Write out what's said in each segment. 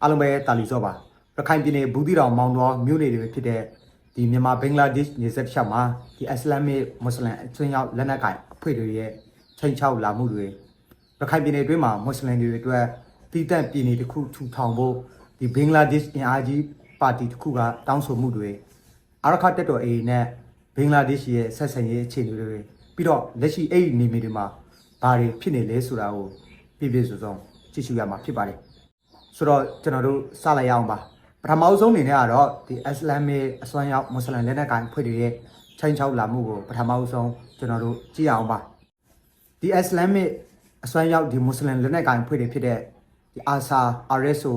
အားလုံးပဲတာလီစောပါရခိုင်ပြည်နယ်ဘူးသီးတောင်မောင်တော်မြို့နယ်တွေဖြစ်တဲ့ဒီမြန်မာဘင်္ဂလားဒေ့ရှ်နယ်စပ်တစ်လျှောက်မှာဒီအစ္စလာမစ်မွတ်စလင်အသွင်ရောက်လက်နက်ကိုင်အဖွဲ့တွေရဲ့ချိန်ချောက်လာမှုတွေရခိုင်ပြည်နယ်အတွင်းမှာမွတ်စလင်တွေအတွက်တည်တံ့ပြည်နယ်တစ်ခုထူထောင်ဖို့ဒီဘင်္ဂလားဒေ့ရှ်အင်အားကြီးပါတီတစ်ခုကတောင်းဆိုမှုတွေအာရခတက်တော် AA နဲ့ဘင်္ဂလားဒေ့ရှ်ရဲ့ဆက်ဆံရေးအခြေအနေတွေပြီးတော့လက်ရှိအဲ့ဒီနေမြေတွေမှာဘာတွေဖြစ်နေလဲဆိုတာကိုပြည့်ပြည့်စုံစုံကြည့်ရှုရမှာဖြစ်ပါတယ်ဆိုတော့ကျွန်တော်တို့စလိုက်ရအောင်ပါပထမဆုံးအနေနဲ့ကတော့ဒီအစ္စလာမစ်အစွမ်းရောက်မွတ်စလင်လက်နက်ကိုင်ဖွဲ့တွေရဲ့ချိန်ချောက်လာမှုကိုပထမဆုံးကျွန်တော်တို့ကြည့်အောင်ပါဒီအစ္စလာမစ်အစွမ်းရောက်ဒီမွတ်စလင်လက်နက်ကိုင်ဖွဲ့တွေဖြစ်တဲ့ဒီအာဆာ RSO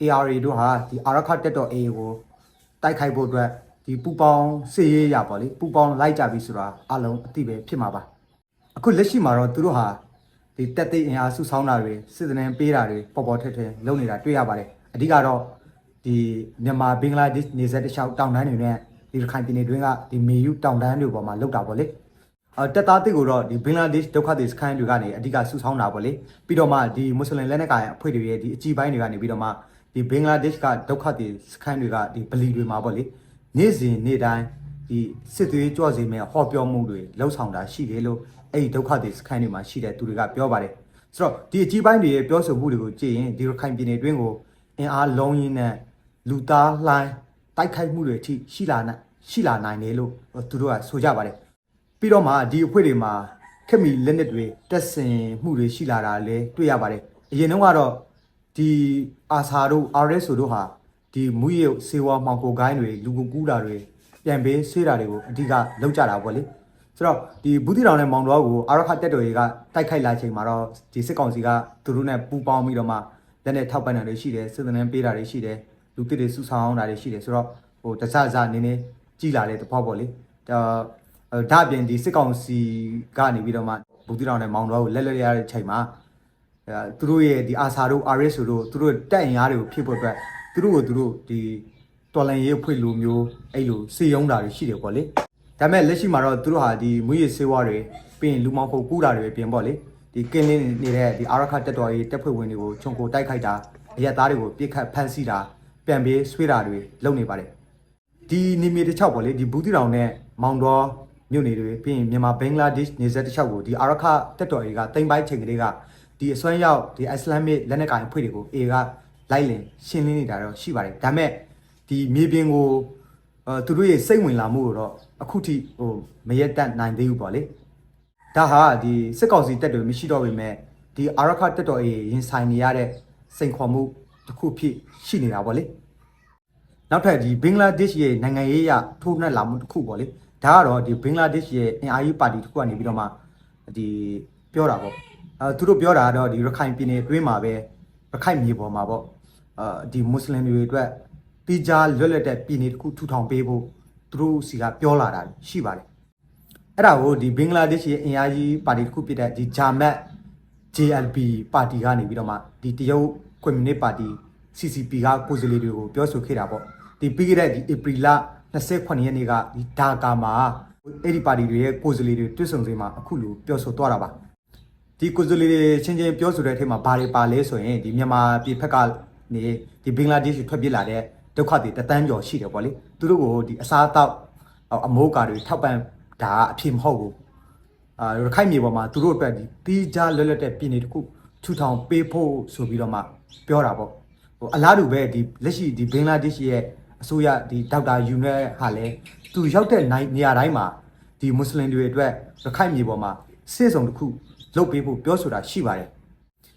ARA တို့ဟာဒီအာရခတက်တော် AA ကိုတိုက်ခိုက်ဖို့အတွက်ဒီပူပေါင်းစစ်ရေးရပါလေပူပေါင်းလိုက်ကြပြီဆိုတာအလုံးအသိပဲဖြစ်မှာပါအခုလက်ရှိမှာတော့သူတို့ဟာဒီတက်သိအင်အားစုဆောင်းတာတွေစစ်တမ်းပေးတာတွေပေါ်ပေါ်ထက်ထက်လုပ်နေတာတွေ့ရပါတယ်အဓိကတော့ဒီမြန်မာဘင်္ဂလားဒေ့ရှ်နေဆက်တစ်လျှောက်တောင်တန်းတွေနဲ့ဒီရခိုင်ပြည်နယ်တွင်းကဒီမေယူတောင်တန်းတွေပေါ်မှာလောက်တာပေါ့လေတက်သားတစ်ကိုတော့ဒီဘင်္ဂလားဒေ့ရှ်ဒုက္ခသည်စခန်းတွေကနေအဓိကစုဆောင်းတာပေါ့လေပြီးတော့မှဒီမွတ်စလင်လက်နက်ကိုင်အဖွဲ့တွေရဲ့ဒီအကြီးပိုင်းတွေကနေပြီးတော့မှဒီဘင်္ဂလားဒေ့ရှ်ကဒုက္ခသည်စခန်းတွေကဒီဗလီတွေမှာပေါ့လေနေ့စဉ်နေ့တိုင်းဒီစစ်သွေးကြွစေမဲ့ဟောပြောမှုတွေလှုပ်ဆောင်တာရှိတယ်လို့အဲ့ဒီဒုက္ခသည်စခန်းတွေမှာရှိတဲ့သူတွေကပြောပါတယ်ဆိုတော့ဒီအကြီးပိုင်းတွေရဲ့ပြောဆိုမှုတွေကိုကြည့်ရင်ဒီရခိုင်ပြည်နယ်တွင်းကိုအင်အားလုံးရင်းနဲ့လူသားလှိုင်းတိုက်ခိုက်မှုတွေအထိရှိလာနိုင်တယ်လို့သူတို့ကဆိုကြပါတယ်ပြီးတော့မှဒီအဖွဲ့တွေမှာခက်မီလက်နက်တွေတက်ဆင်မှုတွေရှိလာတာလည်းတွေ့ရပါတယ်အရင်တုန်းကတော့ဒီအာဆာတို့ RSO တို့ဟာဒီမူရစေဝါမှောင်ကိုကိုင်းတွေလူကူကူးတာတွေပြန်ပေးဆေးတာတွေကိုအဓိကလုပ်ကြတာပေါ့လေဆိုတော့ဒီဘူးတီတောင်နဲ့မောင်တော်ကိုအာရခတက်တော်တွေကတိုက်ခိုက်လာချိန်မှာတော့ဒီစစ်ကောင်စီကသူတို့နဲ့ပူးပေါင်းပြီးတော့မှလက်နဲ့ထောက်ပံ့တာတွေရှိတယ်စစ်တမ်းပေးတာတွေရှိတယ်လူတစ်တွေစုဆောင်းတာတွေရှိတယ်ဆိုတော့ဟိုတခြားနည်းနည်းကြည်လာတဲ့သဘောပေါ့လေဒါအပြင်ဒီစစ်ကောင်စီကနေပြီးတော့မှဘူးတီတောင်နဲ့မောင်တော်ကိုလက်ရတဲ့ချိန်မှာသူတို့ရဲ့ဒီအာဆာတို့ RSO တို့သူတို့တက်အင်အားတွေကိုဖြစ်ဖို့အတွက်သူတို့ဒီတော်လန်ရေးဖွဲ့လိုမျိုးအဲ့လိုစေယုံတာတွေရှိတယ်ပေါ့လေဒါပေမဲ့လက်ရှိမှာတော့သူတို့ဟာဒီမွေးရစေဝါတွေပြီးရင်လူမောင်ဖို့ကူးတာတွေပြင်ပေါ့လေဒီကင်းလင်းနေတဲ့ဒီအာရခတက်တော်ရေးတက်ဖွဲ့ဝင်တွေကိုခြုံကိုတိုက်ခိုက်တာအရက်သားတွေကိုပြစ်ခတ်ဖမ်းဆီးတာပြန်ပေးဆွေးတာတွေလုပ်နေပါတယ်ဒီနေမြေတစ်ချောက်ပေါ့လေဒီဘူးတီတောင်နဲ့မောင်တော်မြို့နယ်တွေပြီးရင်မြန်မာဘင်္ဂလားဒေ့ရှ်နေဆက်တစ်ချောက်ကိုဒီအာရခတက်တော်ရေးကတိမ်ပိုင်းချိန်ကလေးကဒီအစွမ်းရောက်ဒီအစ္စလာမစ်လက်နက်ကိုင်အဖွဲ့တွေကို A ကလိုက်လင်ရှင်းလင်းနေတာတော့ရှိပါတယ်ဒါပေမဲ့ဒီမြေပြင်ကိုသူတို့ရဲ့စိတ်ဝင်လာမှုတော့အခုထိဟိုမရက်တက်နိုင်သေးဘူးပေါ့လေဒါဟာဒီစစ်ကောင်စီတက်တွေမရှိတော့ပေမဲ့ဒီအာရခတက်တော်ရေးရင်ဆိုင်နေရတဲ့စိန်ခေါ်မှုတစ်ခုဖြစ်ရှိနေတာပေါ့လေနောက်ထပ်ဒီဘင်္ဂလားဒေ့ရှ်ရဲ့နိုင်ငံရေးအရထိုးနှက်လာမှုတစ်ခုပေါ့လေဒါကတော့ဒီဘင်္ဂလားဒေ့ရှ်ရဲ့အင်အားကြီးပါတီတစ်ခုကနေပြီးတော့မှဒီပြောတာပေါ့သူတို့ပြောတာကတော့ဒီရခိုင်ပြည်နယ်အတွင်းမှာပဲရခိုင်မြေပေါ်မှာပေါ့ဒီမွတ်စလင်တွေအတွက်တိကျလွတ်လပ်တဲ့ပြည်နယ်တစ်ခုထူထောင်ပေးဖို့သူတို့စီကပြောလာတာရှိပါတယ်အဲ့ဒါကိုဒီဘင်္ဂလားဒေ့ရှ်ရဲ့အင်အားကြီးပါတီတစ်ခုဖြစ်တဲ့ဒီဂျာမတ် JLP ပါတီကနေပြီးတော့မှဒီတရုတ်ကွန်မြူနစ်ပါတီ CCP ကကိုယ်စားလှယ်တွေကိုပြောဆိုခဲ့တာပေါ့ဒီပြီးခဲ့တဲ့ဒီဧပြီလ28ရက်နေ့ကဒီဒါကာမှာအဲ့ဒီပါတီတွေရဲ့ကိုယ်စားလှယ်တွေတွေ့ဆုံစဉ်မှာအခုလိုပြောဆိုသွားတာပါဒီကိုယ်စားလှယ်တွေချင်းချင်းပြောဆိုတဲ့အထက်မှာဘာတွေပါလဲဆိုရင်ဒီမြန်မာပြည်ဖက်ကနေဒီဘင်္ဂလားဒေ့ရှ်ထွက်ပြေးလာတဲ့ဒုက္ခတွေတန်းကျော်ရှိတယ်ပေါ့လေသူတို့ကိုဒီအစားအသောက်အမိုးကာတွေထောက်ပံ့တာအဖြစ်မဟုတ်ဘူးရခိုင်မြေပေါ်မှာသူတို့အတွက်ဒီတီးခြားလွတ်လပ်တဲ့ပြည်နယ်တစ်ခုထူထောင်ပေးဖို့ဆိုပြီးတော့မှပြောတာပေါ့ဟိုအလားတူပဲဒီလက်ရှိဒီဘင်္ဂလားဒေ့ရှ်ရဲ့အစိုးရဒီဒေါက်တာယူနက်ဟာလည်းသူရောက်တဲ့နေရာတိုင်းမှာဒီမွတ်စလင်တွေအတွက်ရခိုင်မြေပေါ်မှာစစ်စုံတစ်ခုလုပ်ပေးဖို့ပြောဆိုတာရှိပါတယ်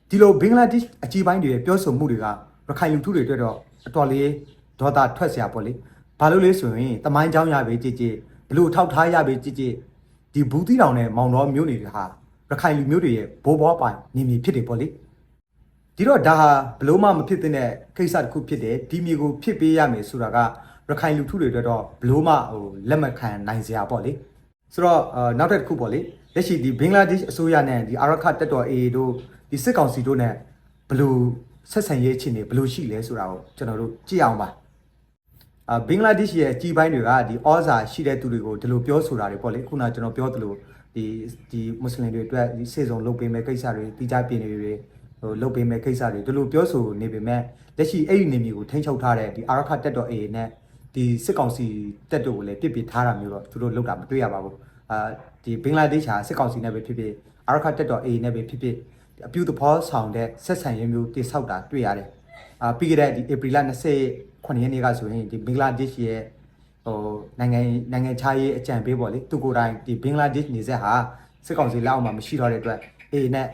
ဒီလိုဘင်္ဂလားဒေ့ရှ်အကြီးပိုင်းတွေရဲ့ပြောဆိုမှုတွေကရခိုင်လူထုတွေအတွက်တော့အတော်လေးဒေါသထွက်စရာပေါ့လေဘာလို့လဲဆိုရင်တမိုင်းเจ้าရပဲကြည်ကြည်ဘလို့ထောက်ထားရပဲကြည်ကြည်ဒီဘူးတီတောင်နဲ့မောင်တော်မျိုးတွေဟာရခိုင်လူမျိုးတွေရဲ့ဘိုးဘွားပိုင်နေမြေဖြစ်တယ်ပေါ့လေဒီတော့ဒါဟာဘလို့မှမဖြစ်တဲ့ကိစ္စတစ်ခုဖြစ်တယ်ဒီမြေကိုဖြစ်ပေးရမယ်ဆိုတာကရခိုင်လူထုတွေအတွက်တော့ဘလို့မှဟိုလက်မခံနိုင်စရာပေါ့လေဆိုတော့နောက်တစ်ခုပေါ့လေလက်ရှိဒီဘင်္ဂလားဒေ့ရှ်အစိုးရနဲ့ဒီအာရခတက်တော် AA တို့ဒီစစ်ကောင်စီတို့နဲ့ဘလို့ဆက်ဆံရေးချင်းနေဘလို့ရှိလဲဆိုတာကိုကျွန်တော်တို့ကြည့်အောင်ပါဘင်္ဂလားဒေ့ရှ်ရဲ့အကြီးပိုင်းတွေကဒီဩဇာရှိတဲ့သူတွေကိုဒီလိုပြောဆိုတာတွေပေါ့လေခုနကကျွန်တော်ပြောသလိုဒီမွတ်စလင်တွေအတွက်ဒီစေစုံလုပ်ပေးမဲ့ကိစ္စတွေတိကျပြနေတွေ လုတ်ပေးမဲ့ကိစ္စတွေဒီလိုပြောဆိုနေပေမဲ့လက်ရှိအဲ့ဒီနေမျိုးကိုထိန်းချုပ်ထားတဲ့ဒီအာရခတက်တော် A နဲ့ဒီစစ်ကောင်စီတက်တို့ကိုလည်းပြစ်ပစ်ထားတာမျိုးတော့သူတို့လောက်တာမတွေ့ရပါဘူးဒီဘင်္ဂလားဒေ့ရှ်ဟာစစ်ကောင်စီနဲ့ပဲဖြစ်ဖြစ်အာရခတက်တော် A နဲ့ပဲဖြစ်ဖြစ်အပြုသဘောဆောင်တဲ့ဆက်ဆံရေးမျိုးတိဆောက်တာတွေ့ရတယ်ပြီးခဲ့တဲ့ဒီဧပြီလ29ရက်နေ့ကဆိုရင်ဒီဘင်္ဂလားဒေ့ရှ်ရဲ့နိုင်ငံခြားရေးအကြံပေးပေါ့လေသူကိုယ်တိုင်ဒီဘင်္ဂလားဒေ့ရှ်နေဆက်ဟာစစ်ကောင်စီလက်အောက်မှာမရှိတော့တဲ့အတွက် A နဲ့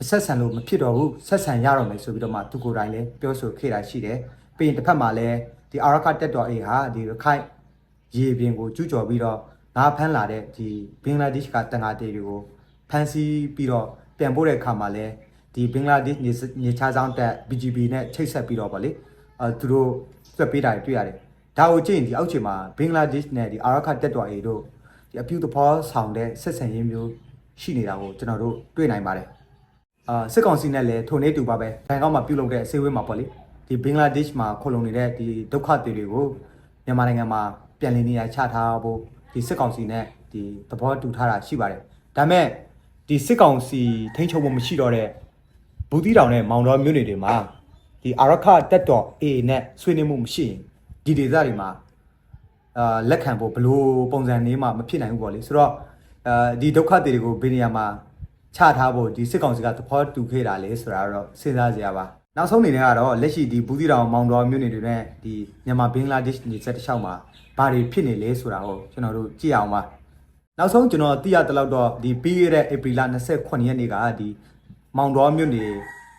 ဆက်ဆံလို့မဖြစ်တော့ဘူးဆက်ဆံရတော့မယ်ဆိုပြီးတော့မှသူကိုယ်တိုင်လည်းပြောဆိုခဲ့တာရှိတယ်ပြီးရင်တစ်ဖက်မှာလည်းဒီအာရခတက်တော် A ဟာဒီရခိုင်ရေပြင်ကိုကျူးကျော်ပြီးတော့ငါဖမ်းလာတဲ့ဒီဘင်္ဂလားဒေ့ရှ်ကတန်ငါတေတွေကိုဖမ်းဆီးပြီးတော့ပြန်ပို့တဲ့အခါမှာလည်းဒီဘင်္ဂလားဒေ့ရှ်နေချားဆောင်တက် BGB နဲ့ချိတ်ဆက်ပြီးတော့ဗောလေသူတို့ဆွတ်ပေးတာတွေ့ရတယ်ဒါကိုကြည့်ရင်ဒီအောက်ခြေမှာဘင်္ဂလားဒေ့ရှ်နဲ့ဒီအာရခတက်တော် A တို့ဒီအပြုသဘောဆောင်တဲ့ဆက်ဆံရေးမျိုးရှိနေတာကိုကျွန်တော်တို့တွေ့နိုင်ပါတယ်စစ်ကောင်စီနဲ့လည်းထိုနေတူပါပဲဘန်ကောက်မှာပြုလုပ်တဲ့အစည်းအဝေးမှာပေါ့လေဒီဘင်္ဂလားဒေ့ရှ်မှာခိုလုံနေတဲ့ဒီဒုက္ခသည်တွေကိုမြန်မာနိုင်ငံမှာပြန်လည်နေရာချထားဖို့ဒီစစ်ကောင်စီနဲ့ဒီသဘောတူထားတာရှိပါတယ်ဒါပေမဲ့ဒီစစ်ကောင်စီထိန်းချုပ်ဖို့မရှိတော့တဲ့ဘူးတီတောင်နဲ့မောင်တော်မြို့နယ်တွေမှာဒီအာရခတက်တော် A နဲ့ဆွေးနွေးမှုမရှိရင်ဒီဒေသတွေမှာလက်ခံဖို့ဘလို့ပုံစံနေမှမဖြစ်နိုင်ဘူးပေါ့လေဆိုတော့ဒီဒုက္ခသည်တွေကိုဘယ်နေရာမှာချထားဖို့ဒီစစ်ကောင်စီကသဘောတူခဲ့တာလေဆိုတာတော့စဉ်းစားစရာပါနောက်ဆုံးအနေနဲ့ကတော့လက်ရှိဒီဘူးတီတောင်မောင်တော်မြို့နယ်တွေနဲ့ဒီမြန်မာဘင်္ဂလားဒေ့ရှ်နယ်စပ်တစ်လျှောက်မှာဘာတွေဖြစ်နေလဲဆိုတာကိုကျွန်တော်တို့ကြည့်အောင်ပါနောက်ဆုံးကျွန်တော်သိရတဲ့လောက်တော့ဒီပြီးခဲ့တဲ့ဧပြီလ29ရက်နေ့ကဒီမောင်တော်မြို့နယ်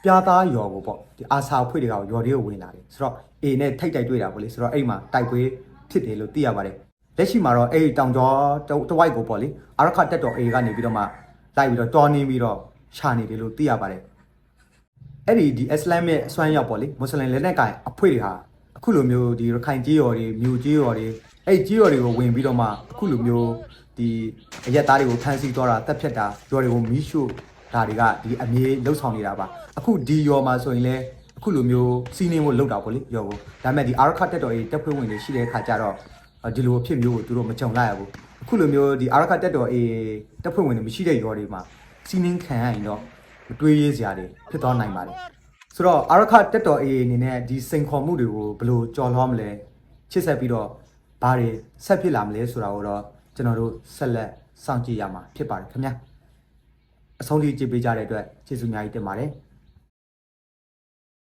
ပြားသားရွာကိုပေါ့ဒီအာဆာအဖွဲ့တွေကရွာတွေကိုဝင်လာတယ်ဆိုတော့ A နဲ့ထိတ်တိုက်တွေ့တာပေါ့လေဆိုတော့အဲ့မှာတိုက်ပွဲဖြစ်တယ်လို့သိရပါတယ်လက်ရှိမှာတော့အဲ့တောင်ကျော်တဝိုက်ကိုပေါ့လေအာရခတက်တော် A ကနေပြီးတော့မှလိုက်ပြီးတော့တော်နေပြီးတော့ရှာနေတယ်လို့သိရပါတယ်အဲ့ဒီအစ္စလာမ်ရဲ့အစွမ်းရောက်ပေါ့လေမွတ်စလင်လက်နက်ကိုင်အဖွဲ့တွေဟာအခုလိုမျိုးဒီရခိုင်ကြီးရော်တွေမြို့ကြီးရော်တွေအဲ့ကြီးရော်တွေကိုဝင်ပြီးတော့မှအခုလိုမျိုးဒီအရက်သားတွေကိုဖမ်းဆီးသွားတာတက်ဖြတ်တာရော်တွေကိုမီးရှို့ဒါတွေကဒီအမြေလှုပ်ဆောင်နေတာပါအခုဒီရော်မှာဆိုရင်လည်းအခုလိုမျိုးစီးနှင်းဖို့လုပ်တာပေါ့လေရော်ကိုဒါပေမဲ့ဒီအာရခတက်တော်ရေးတက်ဖွဲ့ဝင်တွေရှိတဲ့အခါကျတော့ဒီလိုအဖြစ်မျိုးကိုသူတို့မကြုံလိုက်ရဘူးအခုလိုမျိုးဒီအာရခတက်တော်ရေးတက်ဖွဲ့ဝင်တွေမရှိတဲ့ရော်တွေမှာစီးနှင်းခံရရင်တော့မတွေးရစရာတွေဖြစ်သွားနိုင်ပါတယ်ဆိုတော့အာရခတက်တော် A အနေနဲ့ဒီစိန်ခေါ်မှုတွေကိုဘယ်လိုကြော်လွှားမလဲချစ်ဆက်ပြီးတော့ဘာတွေဆက်ဖြစ်လာမလဲဆိုတာကိုတော့ကျွန်တော်တို့ဆက်လက်စောင့်ကြည့်ရမှာဖြစ်ပါတယ်ခင်ဗျာအဆုံးထိကြည့်ပေးကြတဲ့အတွက်ကျေးဇူးအများကြီးတင်ပါတယ်